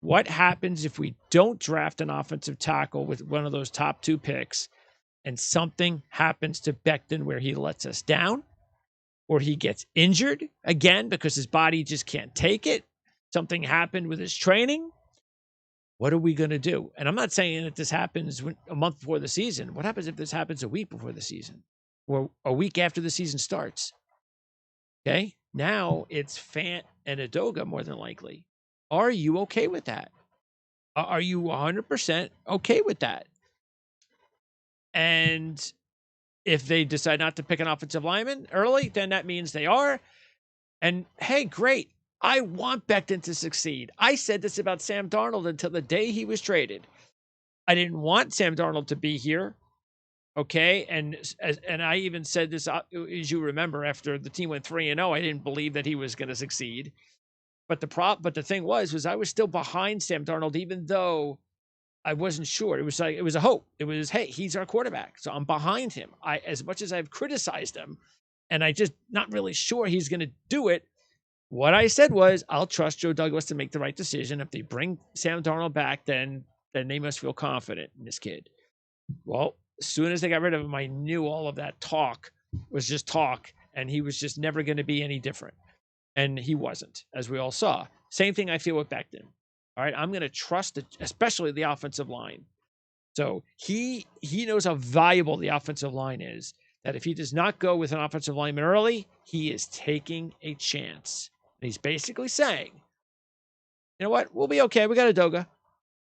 What happens if we don't draft an offensive tackle with one of those top 2 picks and something happens to Becton where he lets us down or he gets injured again because his body just can't take it? Something happened with his training. What are we going to do? And I'm not saying that this happens a month before the season. What happens if this happens a week before the season or a week after the season starts? Okay. Now it's Fant and Adoga more than likely. Are you okay with that? Are you 100% okay with that? And if they decide not to pick an offensive lineman early, then that means they are. And hey, great. I want Becton to succeed. I said this about Sam Darnold until the day he was traded. I didn't want Sam Darnold to be here. Okay. And I even said this, as you remember, after the team went 3-0, I didn't believe that he was going to succeed. But the thing was I was still behind Sam Darnold, even though I wasn't sure. It was a hope. It was, hey, he's our quarterback, so I'm behind him. As much as I've criticized him, and I just not really sure he's going to do it. What I said was, I'll trust Joe Douglas to make the right decision. If they bring Sam Darnold back, then they must feel confident in this kid. Well, as soon as they got rid of him, I knew all of that talk was just talk, and he was just never going to be any different. And he wasn't, as we all saw. Same thing I feel with Becton. All right, I'm going to trust it, especially the offensive line. So he knows how valuable the offensive line is, that if he does not go with an offensive lineman early, he is taking a chance. And he's basically saying, you know what, we'll be okay. We got a Doga.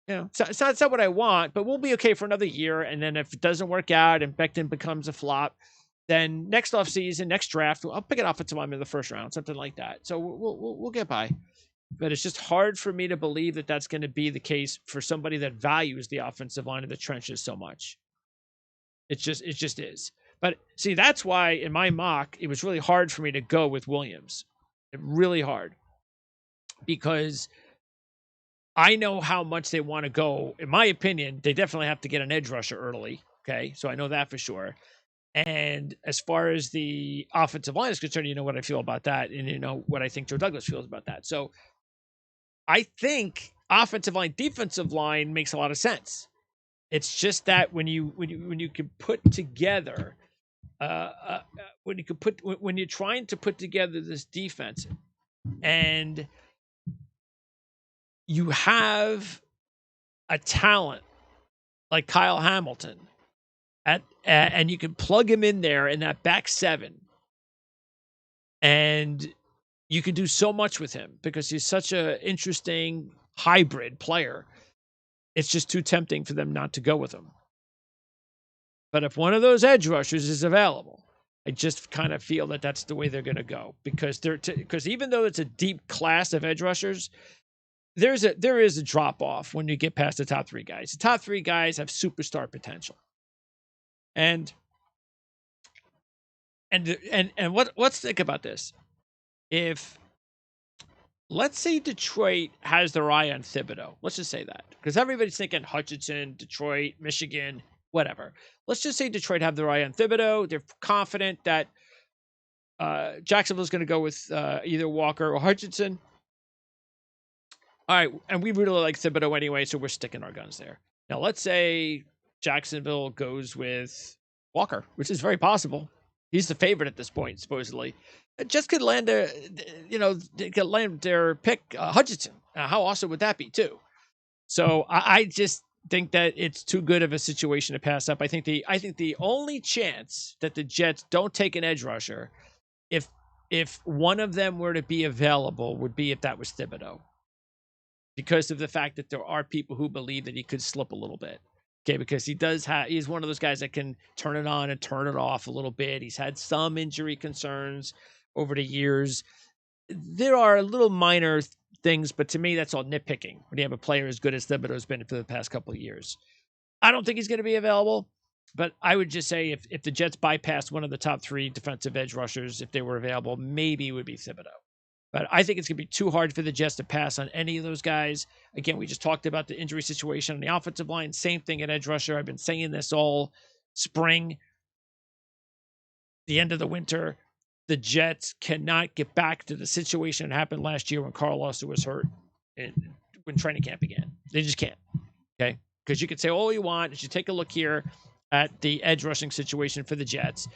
It's not what I want, but we'll be okay for another year. And then if it doesn't work out and Becton becomes a flop, then next offseason, next draft, I'll pick an offensive lineman in the first round, something like that. So we'll get by. But it's just hard for me to believe that that's going to be the case for somebody that values the offensive line of the trenches so much. It just is. But see, that's why in my mock, it was really hard for me to go with Williams. Really hard. Because I know how much they want to go. In my opinion, they definitely have to get an edge rusher early. Okay. So I know that for sure. And as far as the offensive line is concerned, you know what I feel about that. And you know what I think Joe Douglas feels about that. So I think offensive line, defensive line makes a lot of sense. It's just that when you can put together, when you're trying to put together this defense, and you have a talent like Kyle Hamilton, and you can plug him in there in that back 7, and you can do so much with him because he's such an interesting hybrid player. It's just too tempting for them not to go with him. But if one of those edge rushers is available, I just kind of feel that that's the way they're going to go, because even though it's a deep class of edge rushers, there is a drop off when you get past the top 3 guys. The top 3 guys have superstar potential. And let's think about this. If, let's say Detroit has their eye on Thibodeau. Let's just say that, because everybody's thinking Hutchinson, Detroit, Michigan, whatever. Let's just say Detroit have their eye on Thibodeau. They're confident that Jacksonville's going to go with either Walker or Hutchinson. All right, and we really like Thibodeau anyway, so we're sticking our guns there. Now, let's say Jacksonville goes with Walker, which is very possible. He's the favorite at this point, supposedly. Just could land their pick, Hutchinson. How awesome would that be, too? So I just think that it's too good of a situation to pass up. I think the only chance that the Jets don't take an edge rusher, if one of them were to be available, would be if that was Thibodeau, because of the fact that there are people who believe that he could slip a little bit. Okay, because he's one of those guys that can turn it on and turn it off a little bit. He's had some injury concerns over the years. There are little minor things, but to me, that's all nitpicking when you have a player as good as Thibodeau's been for the past couple of years. I don't think he's going to be available, but I would just say if the Jets bypassed one of the top 3 defensive edge rushers, if they were available, maybe it would be Thibodeau. But I think it's going to be too hard for the Jets to pass on any of those guys. Again, we just talked about the injury situation on the offensive line. Same thing at edge rusher. I've been saying this all spring, the end of the winter. The Jets cannot get back to the situation that happened last year when Carl Lawson was hurt and when training camp began. They just can't. Okay? Because you could say all you want. You should take a look here at the edge rushing situation for the Jets.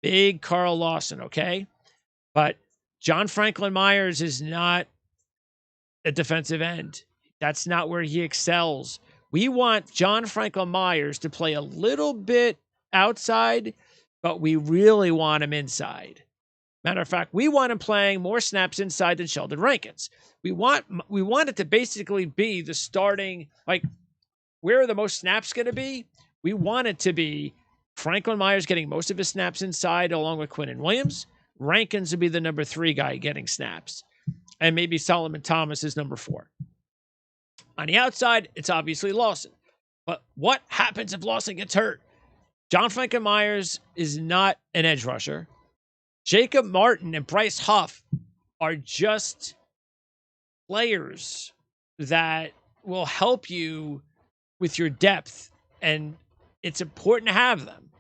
Big Carl Lawson, okay? But John Franklin Myers is not a defensive end. That's not where he excels. We want John Franklin Myers to play a little bit outside, but we really want him inside. Matter of fact, we want him playing more snaps inside than Sheldon Rankins. We want it to basically be the starting, like, where are the most snaps going to be? We want it to be Franklin Myers getting most of his snaps inside along with Quinnen Williams. Rankins would be the number 3 guy getting snaps. And maybe Solomon Thomas is number 4. On the outside, it's obviously Lawson. But what happens if Lawson gets hurt? John Franklin Myers is not an edge rusher. Jacob Martin and Bryce Huff are just players that will help you with your depth, and it's important to have them.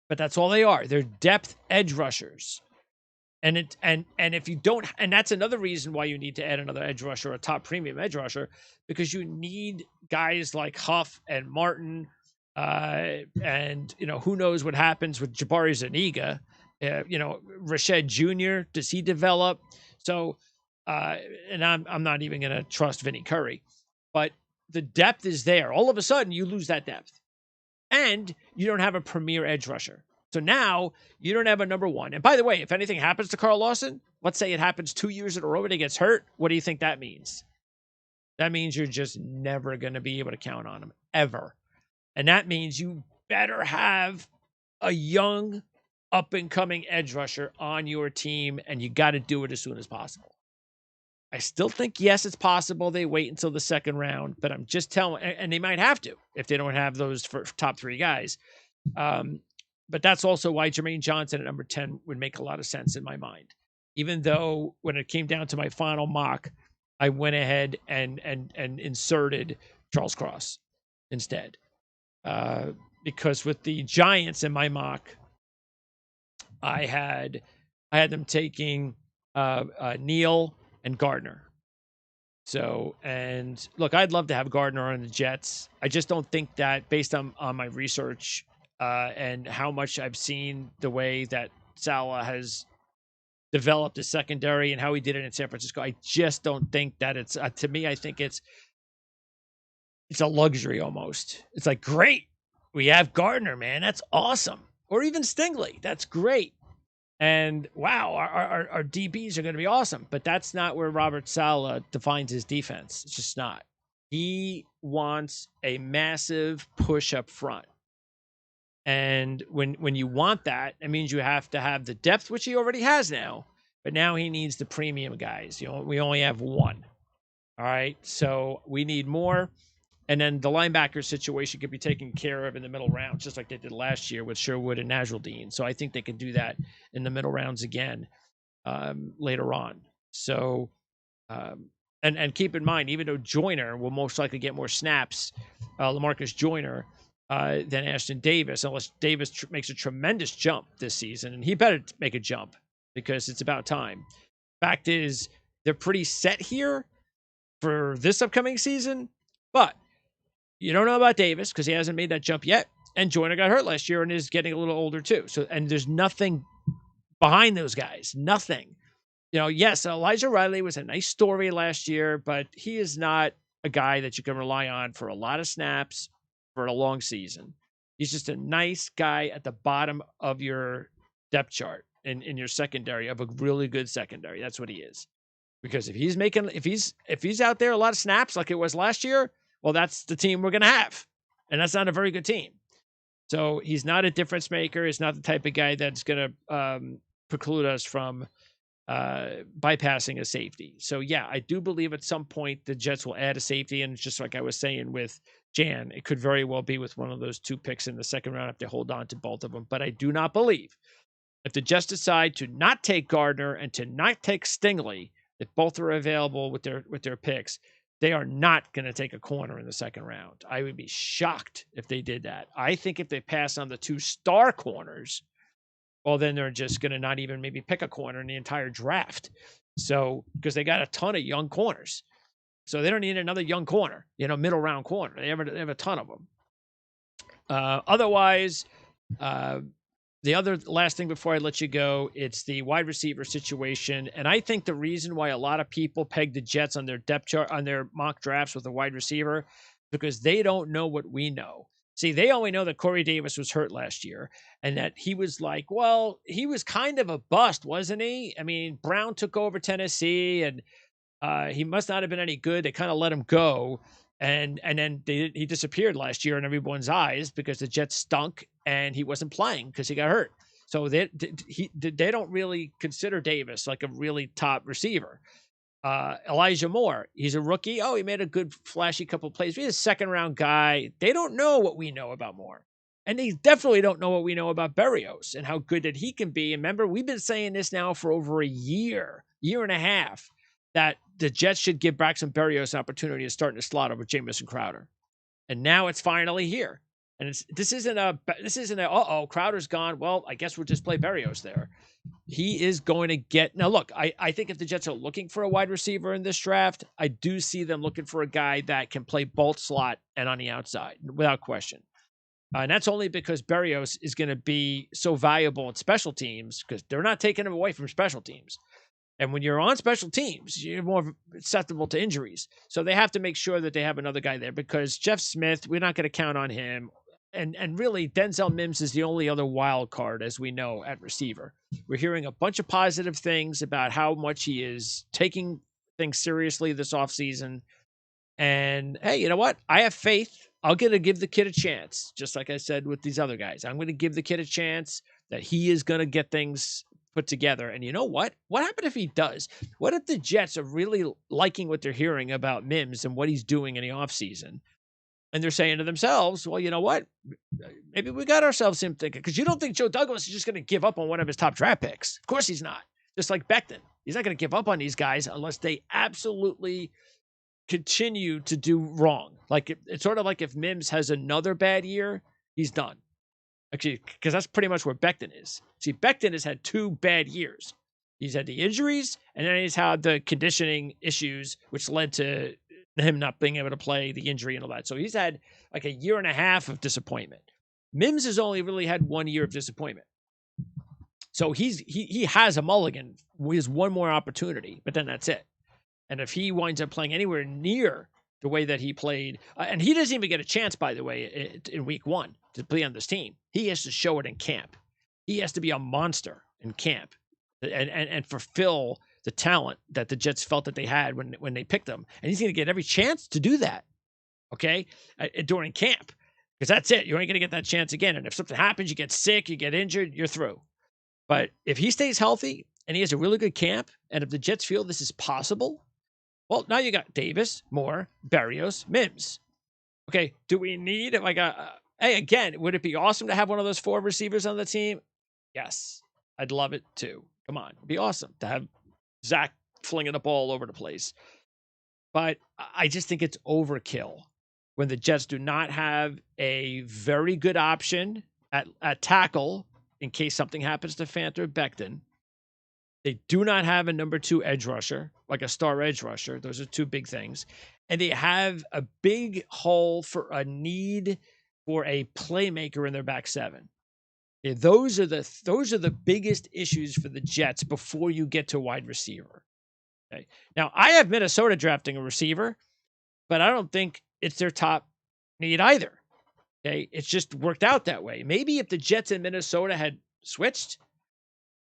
But that's all they are. They're depth edge rushers. And if you don't, and that's another reason why you need to add another edge rusher, a top premium edge rusher, because you need guys like Huff and Martin, and who knows what happens with Jabari Zuniga, Rashad Jr. Does he develop? So, and I'm not even going to trust Vinny Curry, but the depth is there. All of a sudden, you lose that depth, and you don't have a premier edge rusher. So now you don't have a number 1. And by the way, if anything happens to Carl Lawson, let's say it happens 2 years in a row and he gets hurt, what do you think that means? That means you're just never going to be able to count on him, ever. And that means you better have a young, up-and-coming edge rusher on your team, and you got to do it as soon as possible. I still think, yes, it's possible they wait until the second round, but I'm just telling, and they might have to if they don't have those top 3 guys. But that's also why Jermaine Johnson at number 10 would make a lot of sense in my mind. Even though when it came down to my final mock, I went ahead and inserted Charles Cross instead. Because with the Giants in my mock, I had them taking Neal and Gardner. So, and look, I'd love to have Gardner on the Jets. I just don't think that, based on my research, and how much I've seen the way that Saleh has developed a secondary and how he did it in San Francisco, I just don't think that it's, to me, I think it's a luxury almost. It's like, great, we have Gardner, man. That's awesome. Or even Stingley. That's great. And wow, our DBs are going to be awesome. But that's not where Robert Saleh defines his defense. It's just not. He wants a massive push up front. And when you want that, it means you have to have the depth, which he already has now. But now he needs the premium guys. We only have 1. All right. So we need more. And then the linebacker situation could be taken care of in the middle rounds, just like they did last year with Sherwood and Najruddin. So I think they could do that in the middle rounds again later on. So, and keep in mind, even though Joyner will most likely get more snaps, LaMarcus Joyner, than Ashton Davis, unless Davis makes a tremendous jump this season. And he better make a jump because it's about time. Fact is, they're pretty set here for this upcoming season, but you don't know about Davis because he hasn't made that jump yet. And Joyner got hurt last year and is getting a little older too. So, and there's nothing behind those guys. Nothing. Yes, Elijah Riley was a nice story last year, but he is not a guy that you can rely on for a lot of snaps for a long season. He's just a nice guy at the bottom of your depth chart in your secondary, of a really good secondary. That's what he is. Because if he's out there a lot of snaps like it was last year, well, that's the team we're going to have. And that's not a very good team. So he's not a difference maker. He's not the type of guy that's going to preclude us from bypassing a safety. So, yeah, I do believe at some point the Jets will add a safety. And just like I was saying with Jan, it could very well be with one of those 2 picks in the second round if they hold on to both of them. But I do not believe if the Jets decide to not take Gardner and to not take Stingley, if both are available with their picks, they are not going to take a corner in the second round. I would be shocked if they did that. I think if they pass on the 2 star corners, well, then they're just going to not even maybe pick a corner in the entire draft. So, because they got a ton of young corners. So they don't need another young corner, middle round corner. They have a ton of them. Otherwise, the other last thing before I let you go, it's the wide receiver situation. And I think the reason why a lot of people peg the Jets on their depth chart, on their mock drafts with a wide receiver, because they don't know what we know. See, they only know that Corey Davis was hurt last year and that he was he was kind of a bust, wasn't he? I mean, Brown took over Tennessee and he must not have been any good. They kind of let him go. And then he disappeared last year in everyone's eyes because the Jets stunk and he wasn't playing because he got hurt. So they don't really consider Davis like a really top receiver. Elijah Moore, he's a rookie. Oh, he made a good flashy couple plays. He's a second round guy. They don't know what we know about Moore. And they definitely don't know what we know about Berrios and how good that he can be. And remember, we've been saying this now for over a year and a half, that the Jets should give Braxton Berrios an opportunity to start in the slot over Jamison Crowder. And now it's finally here. And this isn't Crowder's gone. Well, I guess we'll just play Berrios there. He is going to get... Now, look, I think if the Jets are looking for a wide receiver in this draft, I do see them looking for a guy that can play both slot and on the outside, without question. And that's only because Berrios is going to be so valuable in special teams because they're not taking him away from special teams. And when you're on special teams, you're more susceptible to injuries. So they have to make sure that they have another guy there because Jeff Smith, we're not going to count on him. And really, Denzel Mims is the only other wild card, as we know, at receiver. We're hearing a bunch of positive things about how much he is taking things seriously this offseason. And, hey, you know what? I have faith. I'm going to give the kid a chance, just like I said with these other guys. I'm going to give the kid a chance that he is going to get things put together. And you know what? What happened if he does? What if the Jets are really liking what they're hearing about Mims and what he's doing in the offseason? And they're saying to themselves, well, you know what? Maybe we got ourselves him thinking. Because you don't think Joe Douglas is just going to give up on one of his top draft picks. Of course he's not. Just like Becton. He's not going to give up on these guys unless they absolutely continue to do wrong. Like it's sort of like if Mims has another bad year, he's done. Actually, because that's pretty much where Becton is. See, Becton has had 2 bad years. He's had the injuries, and then he's had the conditioning issues, which led to him not being able to play, the injury and all that. So he's had like a year and a half of disappointment. Mims has only really had 1 year of disappointment. So he has a mulligan. He has one more opportunity, but then that's it. And if he winds up playing anywhere near the way that he played, and he doesn't even get a chance, by the way, in week 1 to play on this team. He has to show it in camp. He has to be a monster in camp and fulfill the talent that the Jets felt that they had when they picked him. And he's going to get every chance to do that, okay, during camp. Because that's it. You ain't going to get that chance again. And if something happens, you get sick, you get injured, you're through. But if he stays healthy and he has a really good camp, and if the Jets feel this is possible, well, now you got Davis, Moore, Berrios, Mims. Okay, do we need like hey, again, would it be awesome to have one of those 4 receivers on the team? Yes, I'd love it too. Come on, it'd be awesome to have Zach flinging the ball all over the place. But I just think it's overkill when the Jets do not have a very good option at tackle in case something happens to Fant or Becton. They do not have a number 2 edge rusher, like a star edge rusher. Those are 2 big things. And they have a big hole for a need for a playmaker in their back 7. Yeah, those are the biggest issues for the Jets before you get to wide receiver. Okay. Now, I have Minnesota drafting a receiver, but I don't think it's their top need either. Okay. It's just worked out that way. Maybe if the Jets in Minnesota had switched,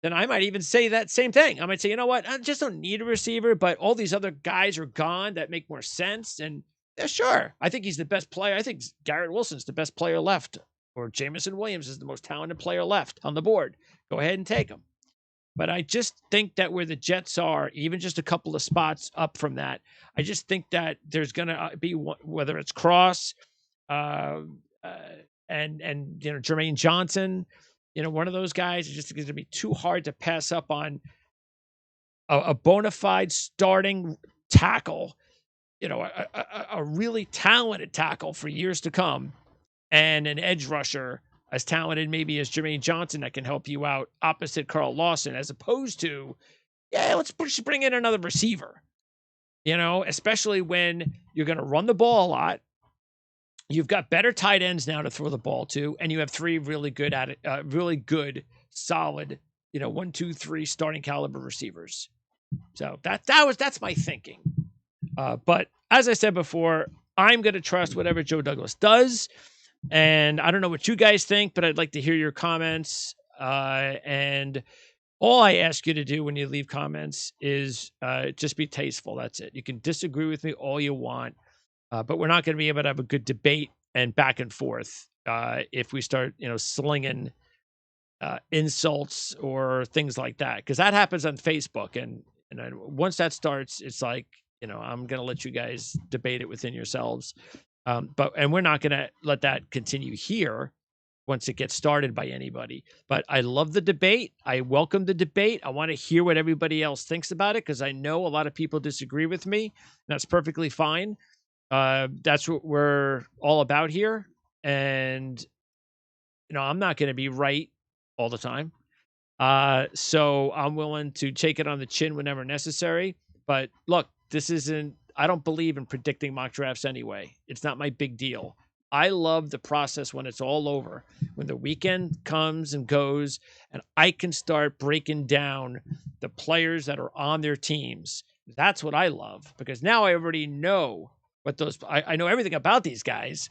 then I might even say that same thing. I might say, you know what? I just don't need a receiver, but all these other guys are gone that make more sense. And yeah, sure. I think he's the best player. I think Garrett Wilson's the best player left, or Jameson Williams is the most talented player left on the board. Go ahead and take him. But I just think that where the Jets are, even just a couple of spots up from that, I just think that there's going to be, whether it's Cross, uh, uh, and Jermaine Johnson, one of those guys is just going to be too hard to pass up on a bona fide starting tackle, a really talented tackle for years to come, and an edge rusher as talented maybe as Jermaine Johnson that can help you out opposite Carl Lawson, as opposed to, yeah, let's bring in another receiver, especially when you're going to run the ball a lot. You've got better tight ends now to throw the ball to, and you have three really good solid, 1, 2, 3 starting caliber receivers. So that's my thinking. But as I said before, I'm going to trust whatever Joe Douglas does. And I don't know what you guys think, but I'd like to hear your comments. And all I ask you to do when you leave comments is just be tasteful. That's it. You can disagree with me all you want, but we're not going to be able to have a good debate and back and forth if we start, slinging insults or things like that, because that happens on Facebook. And once that starts, it's like, I'm going to let you guys debate it within yourselves. And we're not going to let that continue here once it gets started by anybody. But I love the debate. I welcome the debate. I want to hear what everybody else thinks about it, because I know a lot of people disagree with me. And that's perfectly fine. That's what we're all about here. And, I'm not going to be right all the time. So I'm willing to take it on the chin whenever necessary. But look, I don't believe in predicting mock drafts anyway. It's not my big deal. I love the process when it's all over, when the weekend comes and goes, and I can start breaking down the players that are on their teams. That's what I love, because now I already know I know everything about these guys,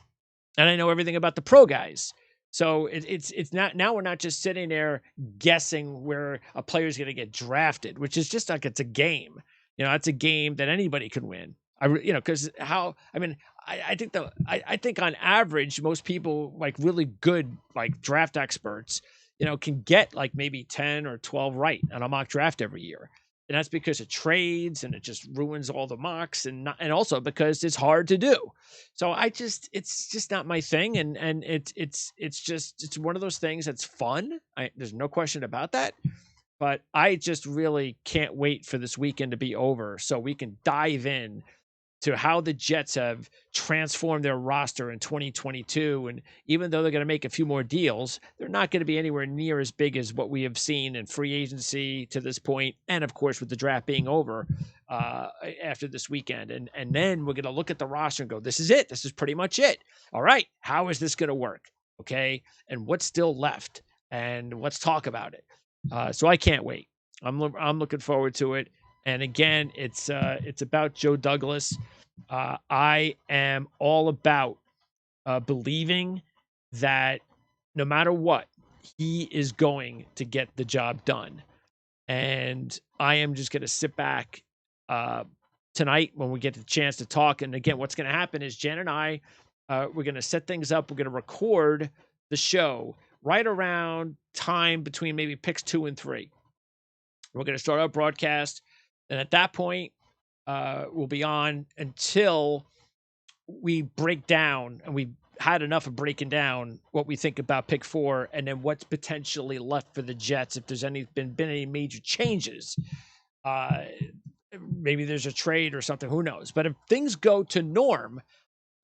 and I know everything about the pro guys. So it's not, now we're not just sitting there guessing where a player's going to get drafted, which is just like, it's a game. It's a game that anybody can win. Because I think on average, most people, like really good, like draft experts, can get like maybe 10 or 12 right on a mock draft every year. And that's because it trades and it just ruins all the mocks, and also because it's hard to do. So it's just not my thing. And it's one of those things that's fun. There's no question about that. But I just really can't wait for this weekend to be over so we can dive in to how the Jets have transformed their roster in 2022. And even though they're going to make a few more deals, they're not going to be anywhere near as big as what we have seen in free agency to this point. And of course, with the draft being over after this weekend. And then we're going to look at the roster and go, this is it. This is pretty much it. All right. How is this going to work? Okay. And what's still left? And let's talk about it. So I can't wait. I'm looking forward to it. And again, it's about Joe Douglas. I am all about believing that no matter what, he is going to get the job done. And I am just going to sit back tonight when we get the chance to talk. And again, what's going to happen is Jan and I, we're going to set things up. We're going to record the show right around time between maybe picks 2 and 3. We're going to start our broadcast. And at that point, we'll be on until we break down, and we've had enough of breaking down what we think about pick 4, and then what's potentially left for the Jets if there's been any major changes. Maybe there's a trade or something. Who knows? But if things go to norm,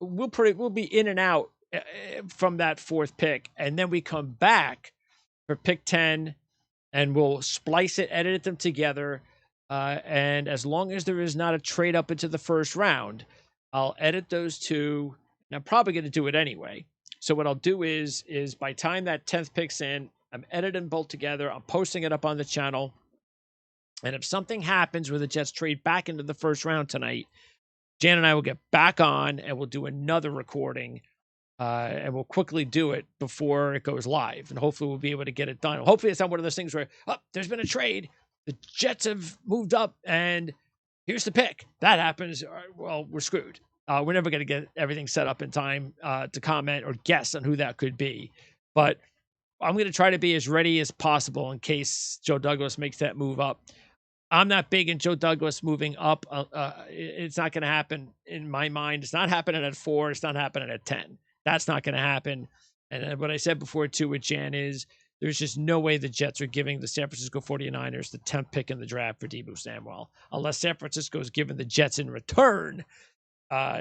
we'll be in and out from that 4th pick, and then we come back for pick 10, and we'll splice it, edit them together. And as long as there is not a trade up into the 1st round, I'll edit those 2. And I'm probably going to do it anyway. So what I'll do is by time that 10th pick's in, I'm editing both together. I'm posting it up on the channel. And if something happens where the Jets trade back into the 1st round tonight, Jan and I will get back on and we'll do another recording. And we'll quickly do it before it goes live. And hopefully we'll be able to get it done. Hopefully it's not one of those things where, there's been a trade. The Jets have moved up, and here's the pick. That happens. Well, we're screwed. We're never going to get everything set up in time to comment or guess on who that could be. But I'm going to try to be as ready as possible in case Joe Douglas makes that move up. I'm not big in Joe Douglas moving up. It's not going to happen in my mind. It's not happening at 4. It's not happening at 10. That's not going to happen. And what I said before, too, with Jan is there's just no way the Jets are giving the San Francisco 49ers the 10th pick in the draft for Deebo Samuel, unless San Francisco is giving the Jets in return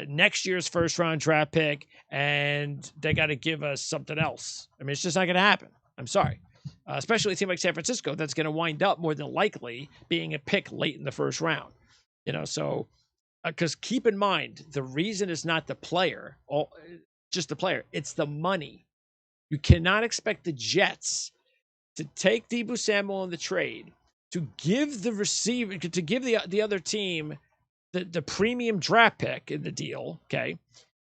next year's first-round draft pick, and they got to give us something else. I mean, it's just not going to happen. I'm sorry. Especially a team like San Francisco that's going to wind up more than likely being a pick late in the first round. So because keep in mind, the reason is not the player, just the player. It's the money. You cannot expect the Jets to take Deebo Samuel in the trade, to give the receiver, to give the other team the premium draft pick in the deal. Okay.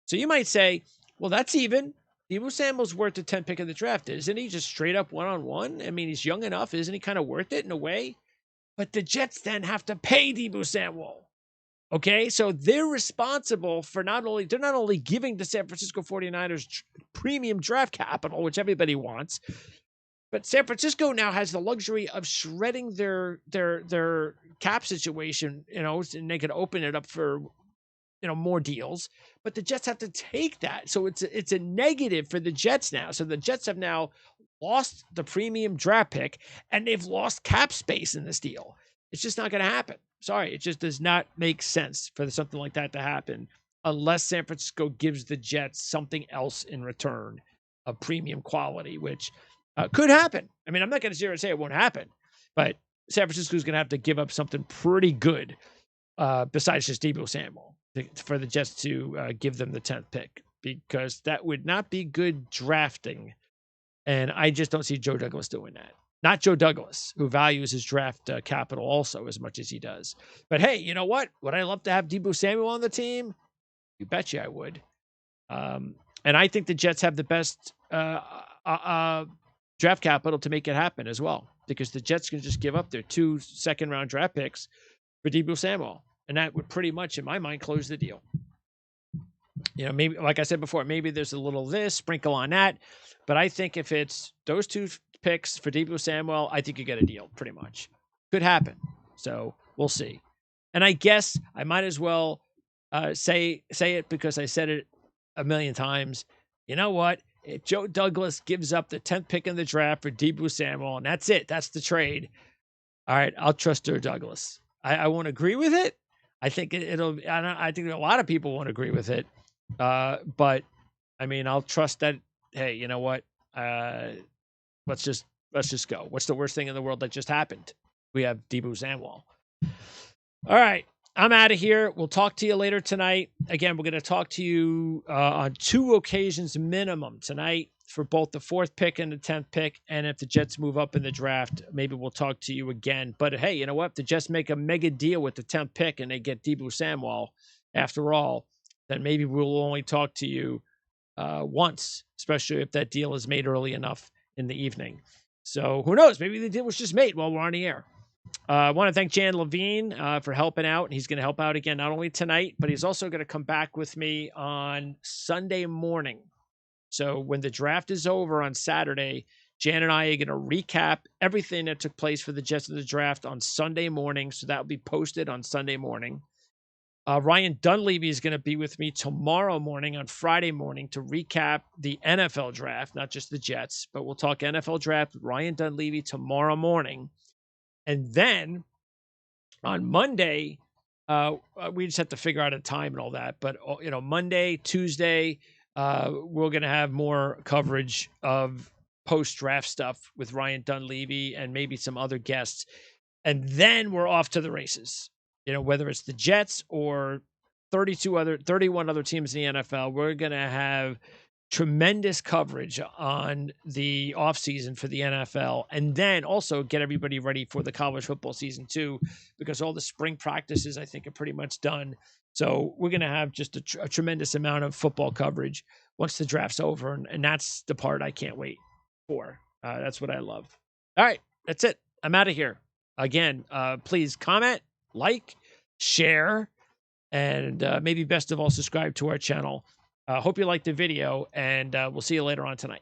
So you might say, well, that's even. Deebo Samuel's worth the 10th pick of the draft, isn't he? Just straight up one-on-one. I mean, he's young enough. Isn't he kind of worth it in a way? But the Jets then have to pay Deebo Samuel. Okay, so they're responsible for not only giving the San Francisco 49ers premium draft capital, which everybody wants, but San Francisco now has the luxury of shredding their cap situation, and they could open it up for more deals. But the Jets have to take that. So it's a negative for the Jets now. So the Jets have now lost the premium draft pick, and they've lost cap space in this deal. It's just not going to happen. Sorry, it just does not make sense for something like that to happen unless San Francisco gives the Jets something else in return of premium quality, which could happen. I mean, I'm not going to sit here and say it won't happen, but San Francisco is going to have to give up something pretty good besides just Deebo Samuel for the Jets to give them the 10th pick, because that would not be good drafting. And I just don't see Joe Douglas doing that. Not Joe Douglas, who values his draft capital also as much as he does. But hey, you know what? Would I love to have Deebo Samuel on the team? You betcha I would. And I think the Jets have the best draft capital to make it happen as well, because the Jets can just give up their 2 second-round draft picks for Deebo Samuel. And that would pretty much, in my mind, close the deal. Maybe, like I said before, maybe there's a little this, sprinkle on that. But I think if it's those 2 picks for Deebo Samuel, I think you get a deal, pretty much. Could happen. So we'll see. And I guess I might as well say it because I said it a million times. You know what? If Joe Douglas gives up the 10th pick in the draft for Deebo Samuel, and that's it, that's the trade. All right, I'll trust Joe Douglas. I won't agree with it. I think I think a lot of people won't agree with it. But I mean, I'll trust that. Hey, you know what? Let's just go. What's the worst thing in the world that just happened? We have Deebo Samuel. All right, I'm out of here. We'll talk to you later tonight. Again, we're going to talk to you on 2 occasions minimum tonight for both the 4th pick and the 10th pick. And if the Jets move up in the draft, maybe we'll talk to you again. But hey, you know what? If the Jets make a mega deal with the 10th pick and they get Deebo Samuel, after all, then maybe we'll only talk to you once, especially if that deal is made early enough in the evening. So who knows? Maybe the deal was just made while we're on the air. I want to thank Jan Levine for helping out. He's going to help out again, not only tonight, but he's also going to come back with me on Sunday morning. So when the draft is over on Saturday, Jan and I are going to recap everything that took place for the Jets in the draft on Sunday morning. So that will be posted on Sunday morning. Ryan Dunleavy is going to be with me tomorrow morning on Friday morning to recap the NFL draft, not just the Jets, but we'll talk NFL draft with Ryan Dunleavy tomorrow morning. And then on Monday, we just have to figure out a time and all that. But, Monday, Tuesday, we're going to have more coverage of post-draft stuff with Ryan Dunleavy and maybe some other guests. And then we're off to the races. Whether it's the Jets or 31 other teams in the NFL, we're going to have tremendous coverage on the offseason for the NFL, and then also get everybody ready for the college football season too, because all the spring practices, I think, are pretty much done. So we're going to have just a tremendous amount of football coverage once the draft's over, and that's the part I can't wait for. That's what I love. All right, that's it. I'm out of here. Again, please comment, like, share, and maybe best of all, subscribe to our channel. Hope you liked the video, and we'll see you later on tonight.